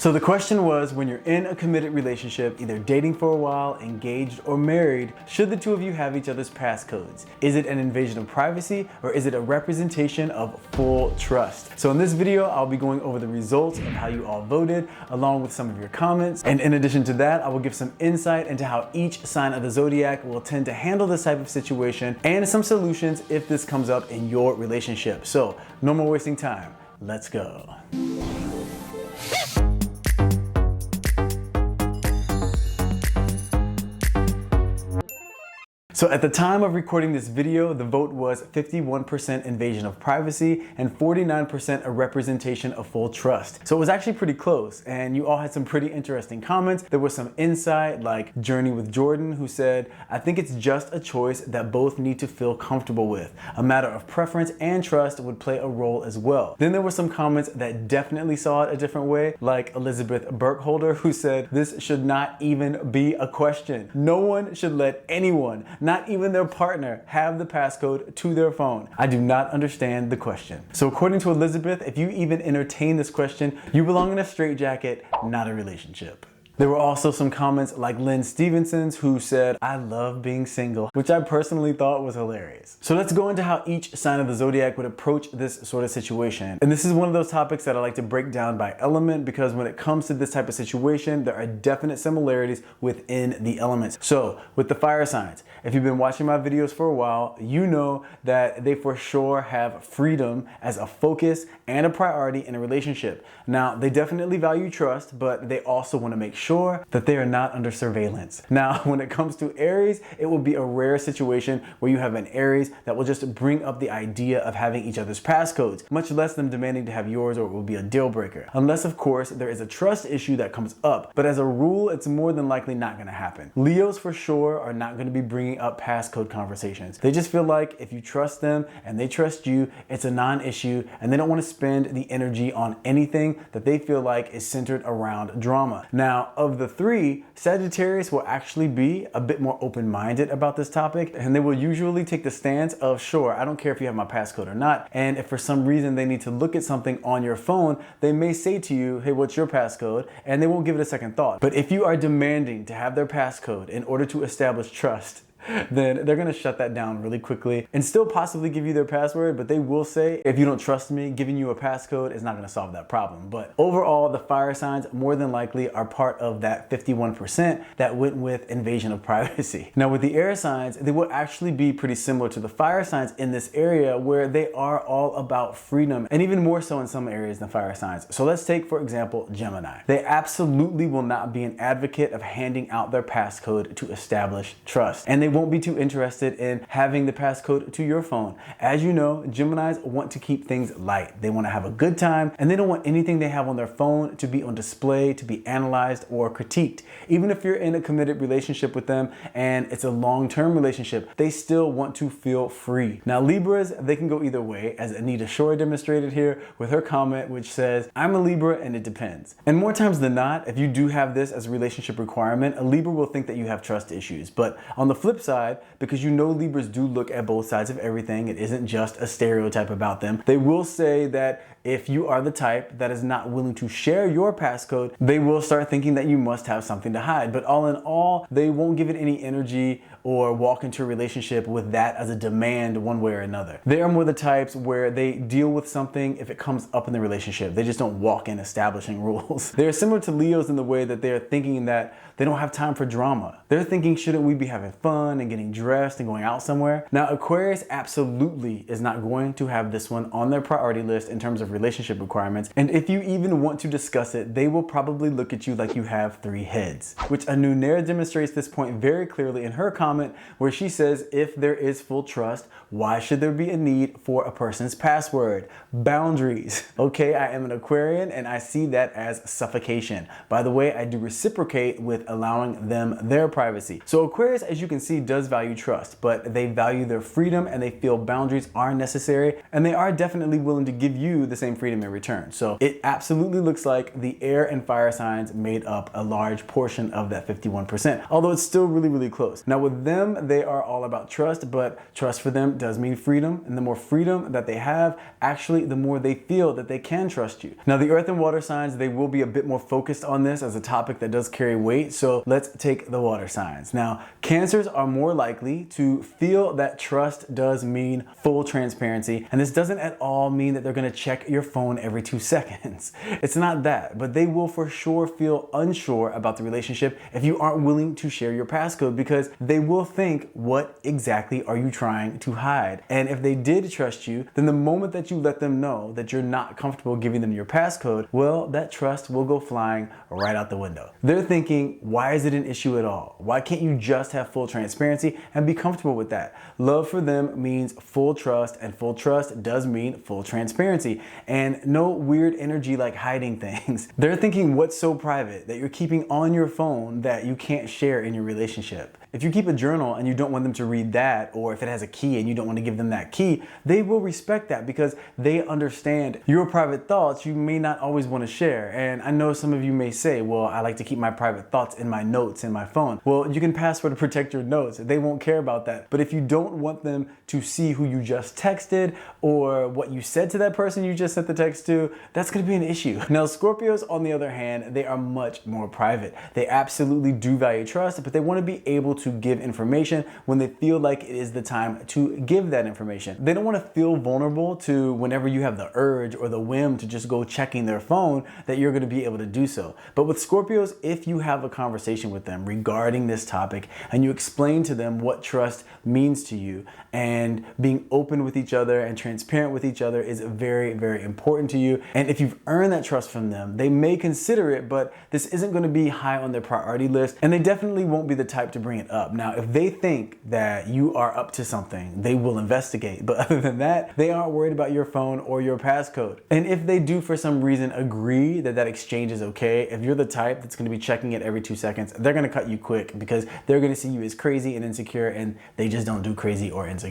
So the question was, when you're in a committed relationship, either dating for a while, engaged, or married, should the two of you have each other's passcodes? Is it an invasion of privacy, or is it a representation of full trust? So in this video, I'll be going over the results of how you all voted, along with some of your comments. And in addition to that, I will give some insight into how each sign of the Zodiac will tend to handle this type of situation, and some solutions if this comes up in your relationship. So no more wasting time. Let's go. So at the time of recording this video, the vote was 51% invasion of privacy and 49% a representation of full trust. So it was actually pretty close, and you all had some pretty interesting comments. There was some insight, like Journey with Jordan, who said, "I think it's just a choice that both need to feel comfortable with. A matter of preference and trust would play a role as well." Then there were some comments that definitely saw it a different way, like Elizabeth Burkholder, who said, "This should not even be a question. No one should let anyone, not even their partner, have the passcode to their phone. I do not understand the question." So according to Elizabeth, if you even entertain this question, you belong in a straitjacket, not a relationship. There were also some comments like Lynn Stevenson's, who said, "I love being single," which I personally thought was hilarious. So let's go into how each sign of the Zodiac would approach this sort of situation. And this is one of those topics that I like to break down by element, because when it comes to this type of situation, there are definite similarities within the elements. So with the fire signs, if you've been watching my videos for a while, you know that they for sure have freedom as a focus and a priority in a relationship. Now, they definitely value trust, but they also want to make sure that they are not under surveillance. Now, when it comes to Aries, it will be a rare situation where you have an Aries that will just bring up the idea of having each other's passcodes, much less them demanding to have yours, or it will be a deal breaker. Unless, of course, there is a trust issue that comes up, but as a rule, it's more than likely not going to happen. Leos for sure are not going to be bringing up passcode conversations. They just feel like if you trust them and they trust you, it's a non-issue, and they don't want to spend the energy on anything that they feel like is centered around drama. Now, of the three, Sagittarius will actually be a bit more open-minded about this topic, and they will usually take the stance of, sure, I don't care if you have my passcode or not, and if for some reason they need to look at something on your phone, they may say to you, "Hey, what's your passcode?" and they won't give it a second thought. But if you are demanding to have their passcode in order to establish trust, then they're gonna shut that down really quickly and still possibly give you their password, but they will say, "If you don't trust me, giving you a passcode is not gonna solve that problem." But overall, the fire signs more than likely are part of that 51% that went with invasion of privacy. Now with the air signs, they will actually be pretty similar to the fire signs in this area, where they are all about freedom, and even more so in some areas than fire signs. So let's take, for example, Gemini. They absolutely will not be an advocate of handing out their passcode to establish trust, and they won't be too interested in having the passcode to your phone. As you know, Geminis want to keep things light. They want to have a good time, and they don't want anything they have on their phone to be on display, to be analyzed or critiqued. Even if you're in a committed relationship with them and it's a long-term relationship, they still want to feel free. Now Libras, they can go either way, as Anita Shore demonstrated here with her comment, which says, "I'm a Libra and it depends." And more times than not, if you do have this as a relationship requirement, a Libra will think that you have trust issues. But on the flip side, because you know Libras do look at both sides of everything, it isn't just a stereotype about them, they will say that if you are the type that is not willing to share your passcode, they will start thinking that you must have something to hide. But all in all, they won't give it any energy or walk into a relationship with that as a demand one way or another. They are more the types where they deal with something if it comes up in the relationship. They just don't walk in establishing rules. They're similar to Leos in the way that they're thinking that they don't have time for drama. They're thinking, shouldn't we be having fun and getting dressed and going out somewhere? Now, Aquarius absolutely is not going to have this one on their priority list in terms of relationship requirements. And if you even want to discuss it, they will probably look at you like you have three heads, which Anu Nair demonstrates this point very clearly in her comment, where she says, if there is full trust, why should there be a need for a person's password? Boundaries. Okay, I am an Aquarian and I see that as suffocation. By the way, I do reciprocate with allowing them their privacy. So Aquarius, as you can see, does value trust, but they value their freedom and they feel boundaries are necessary, and they are definitely willing to give you the same same freedom in return. So it absolutely looks like the air and fire signs made up a large portion of that 51%, although it's still really, really close. Now with them, they are all about trust, but trust for them does mean freedom. And the more freedom that they have, actually, the more they feel that they can trust you. Now the earth and water signs, they will be a bit more focused on this as a topic that does carry weight. So let's take the water signs. Now, Cancers are more likely to feel that trust does mean full transparency. And this doesn't at all mean that they're gonna check your phone every 2 seconds. It's not that, but they will for sure feel unsure about the relationship if you aren't willing to share your passcode, because they will think, what exactly are you trying to hide? And if they did trust you, then the moment that you let them know that you're not comfortable giving them your passcode, well, that trust will go flying right out the window. They're thinking, why is it an issue at all? Why can't you just have full transparency and be comfortable with that? Love for them means full trust, and full trust does mean full transparency, and no weird energy like hiding things. They're thinking, what's so private that you're keeping on your phone that you can't share in your relationship? If you keep a journal and you don't want them to read that, or if it has a key and you don't want to give them that key, they will respect that because they understand your private thoughts you may not always want to share. And I know some of you may say, well, I like to keep my private thoughts in my notes in my phone. Well, you can password to protect your notes. They won't care about that. But if you don't want them to see who you just texted or what you said to that person you just sent the text to, that's going to be an issue. Now, Scorpios, on the other hand, they are much more private. They absolutely do value trust, but they want to be able to give information when they feel like it is the time to give that information. They don't want to feel vulnerable to whenever you have the urge or the whim to just go checking their phone that you're going to be able to do so. But with Scorpios, if you have a conversation with them regarding this topic and you explain to them what trust means to you, and being open with each other and transparent with each other is very, very important to you. And if you've earned that trust from them, they may consider it, but this isn't going to be high on their priority list, and they definitely won't be the type to bring it up. Now, if they think that you are up to something, they will investigate. But other than that, they aren't worried about your phone or your passcode. And if they do for some reason agree that that exchange is okay, if you're the type that's going to be checking it every 2 seconds, they're going to cut you quick because they're going to see you as crazy and insecure, and they just don't do crazy or insecure.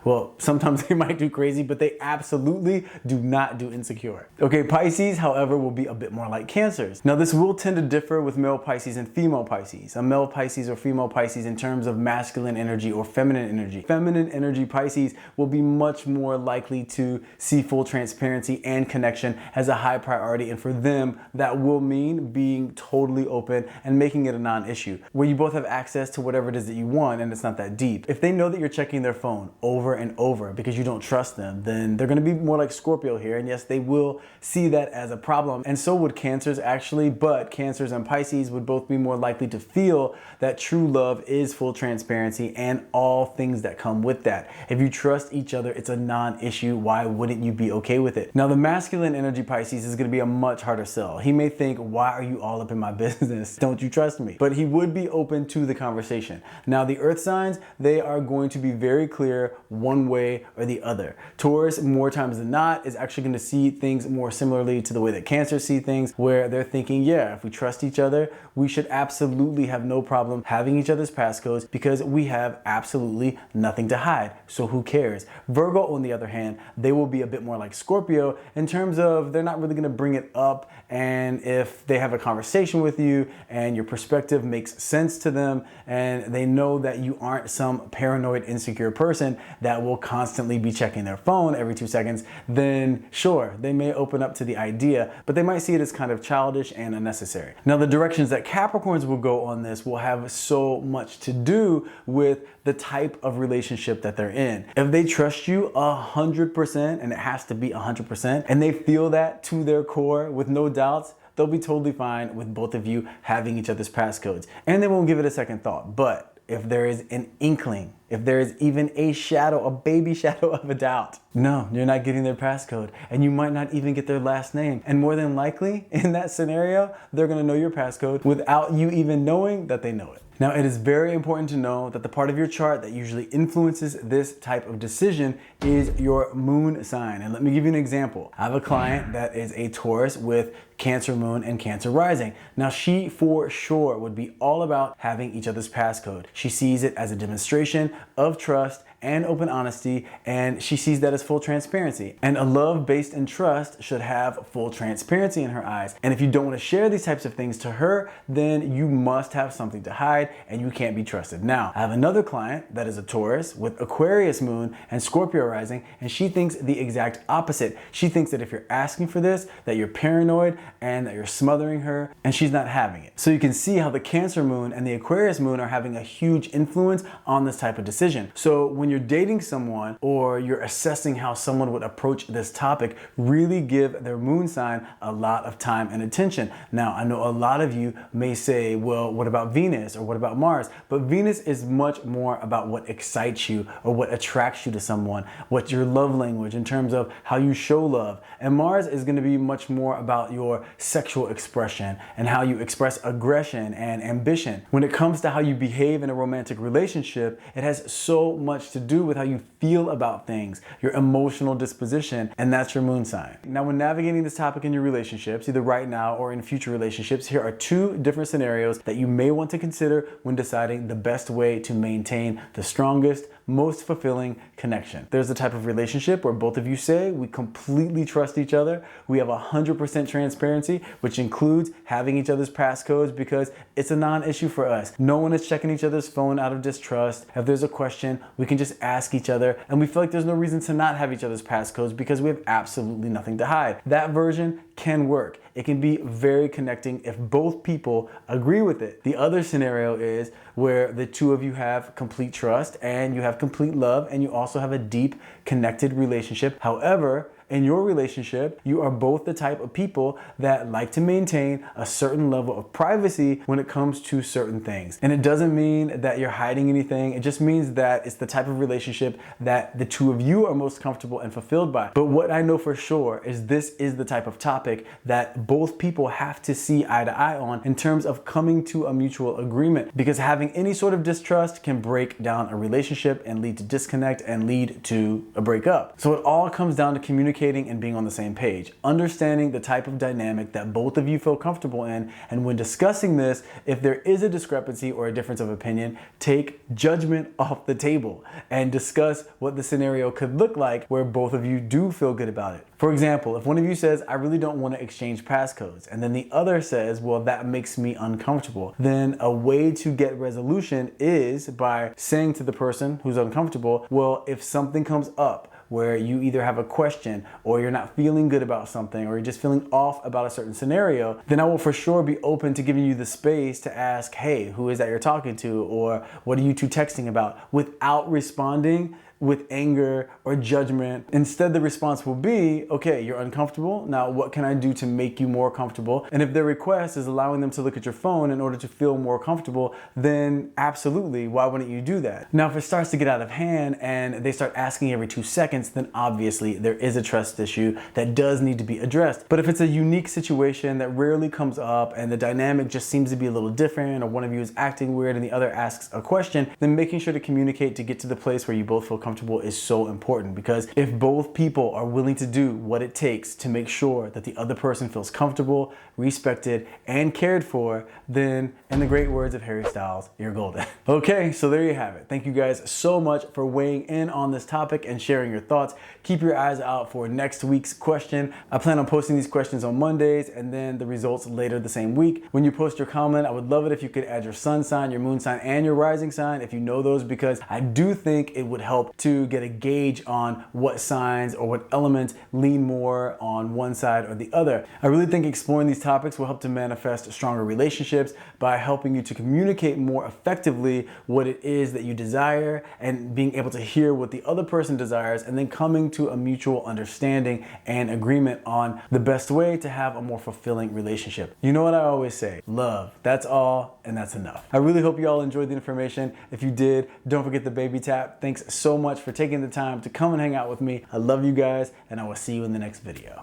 Well, sometimes they might do crazy, but they absolutely do not do insecure. Okay, Pisces, however, will be a bit more like Cancers. Now, this will tend to differ with male Pisces and female Pisces. A male Pisces or female Pisces in terms of masculine energy or feminine energy. Feminine energy Pisces will be much more likely to see full transparency and connection as a high priority, and for them, that will mean being totally open and making it a non-issue, where you both have access to whatever it is that you want and it's not that deep. If they know that you're checking their phone over and over because you don't trust them, then they're going to be more like Scorpio here, and yes, they will see that as a problem, and so would Cancers actually, but Cancers and Pisces would both be more likely to feel that true love is full transparency and all things that come with that. If you trust each other, it's a non-issue. Why wouldn't you be okay with it? Now, the masculine energy Pisces is going to be a much harder sell. He may think, why are you all up in my business? Don't you trust me? But he would be open to the conversation. Now, the earth signs, they are going to be very clear one way or the other. Taurus, more times than not, is actually going to see things more similarly to the way that Cancer see things, where they're thinking, yeah, if we trust each other, we should absolutely have no problem having each other's passcodes because we have absolutely nothing to hide. So who cares? Virgo, on the other hand, they will be a bit more like Scorpio in terms of they're not really going to bring it up, and if they have a conversation with you and your perspective makes sense to them and they know that you aren't some paranoid, insecure person that will constantly be checking their phone every 2 seconds, then sure, they may open up to the idea, but they might see it as kind of childish and unnecessary. Now, the directions that Capricorns will go on this will have so much to do with the type of relationship that they're in. If they trust you 100%, and it has to be 100%, and they feel that to their core with no doubts, they'll be totally fine with both of you having each other's passcodes, and they won't give it a second thought. But if there is an inkling, if there is even a shadow, a baby shadow of a doubt, no, you're not getting their passcode, and you might not even get their last name. And more than likely, in that scenario, they're gonna know your passcode without you even knowing that they know it. Now, it is very important to know that the part of your chart that usually influences this type of decision is your moon sign. And let me give you an example. I have a client that is a Taurus with Cancer moon and Cancer rising. Now, she for sure would be all about having each other's passcode. She sees it as a demonstration of trust and open honesty, and she sees that as full transparency. And a love based in trust should have full transparency in her eyes. And if you don't want to share these types of things to her, then you must have something to hide and you can't be trusted. Now, I have another client that is a Taurus with Aquarius moon and Scorpio rising, and she thinks the exact opposite. She thinks that if you're asking for this, that you're paranoid and that you're smothering her, and she's not having it. So you can see how the Cancer moon and the Aquarius moon are having a huge influence on this type of decision. So when you're dating someone or you're assessing how someone would approach this topic, really give their moon sign a lot of time and attention. Now, I know a lot of you may say, well, what about Venus or what about Mars? But Venus is much more about what excites you or what attracts you to someone, what's your love language in terms of how you show love. And Mars is going to be much more about your sexual expression and how you express aggression and ambition. When it comes to how you behave in a romantic relationship, it has so much to do with how you feel about things, your emotional disposition, and that's your moon sign. Now, when navigating this topic in your relationships, either right now or in future relationships, here are two different scenarios that you may want to consider when deciding the best way to maintain the strongest, most fulfilling connection. There's the type of relationship where both of you say, we completely trust each other. We have 100% transparency, which includes having each other's passcodes because it's a non-issue for us. No one is checking each other's phone out of distrust. If there's a question, we can just ask each other, and we feel like there's no reason to not have each other's passcodes because we have absolutely nothing to hide. That version can work. It can be very connecting if both people agree with it. The other scenario is where the two of you have complete trust and you have complete love and you also have a deep connected relationship. However, in your relationship, you are both the type of people that like to maintain a certain level of privacy when it comes to certain things. And it doesn't mean that you're hiding anything. It just means that it's the type of relationship that the two of you are most comfortable and fulfilled by. But what I know for sure is this is the type of topic that both people have to see eye to eye on in terms of coming to a mutual agreement, because having any sort of distrust can break down a relationship and lead to disconnect and lead to a breakup. So it all comes down to communicating and being on the same page, understanding the type of dynamic that both of you feel comfortable in. And when discussing this, if there is a discrepancy or a difference of opinion, take judgment off the table and discuss what the scenario could look like where both of you do feel good about it. For example, if one of you says, I really don't want to exchange passcodes, and then the other says, well, that makes me uncomfortable, then a way to get resolution is by saying to the person who's uncomfortable, well, if something comes up where you either have a question or you're not feeling good about something or you're just feeling off about a certain scenario, then I will for sure be open to giving you the space to ask, hey, who is that you're talking to? Or what are you two texting about? Without responding with anger or judgment. Instead, the response will be, okay, you're uncomfortable. Now, what can I do to make you more comfortable? And if their request is allowing them to look at your phone in order to feel more comfortable, then absolutely, why wouldn't you do that? Now, if it starts to get out of hand and they start asking every 2 seconds, then obviously there is a trust issue that does need to be addressed. But if it's a unique situation that rarely comes up and the dynamic just seems to be a little different, or one of you is acting weird and the other asks a question, then making sure to communicate to get to the place where you both feel comfortable is so important, because if both people are willing to do what it takes to make sure that the other person feels comfortable, respected, and cared for, then, in the great words of Harry Styles, you're golden. Okay, so there you have it. Thank you guys so much for weighing in on this topic and sharing your thoughts. Keep your eyes out for next week's question. I plan on posting these questions on Mondays and then the results later the same week. When you post your comment, I would love it if you could add your sun sign, your moon sign, and your rising sign if you know those, because I do think it would help to get a gauge on what signs or what elements lean more on one side or the other. I really think exploring these topics will help to manifest stronger relationships by helping you to communicate more effectively what it is that you desire and being able to hear what the other person desires, and then coming to a mutual understanding and agreement on the best way to have a more fulfilling relationship. You know what I always say, love, that's all and that's enough. I really hope you all enjoyed the information. If you did, don't forget the baby tap. Thanks so much for taking the time to come and hang out with me. I love you guys, and I will see you in the next video.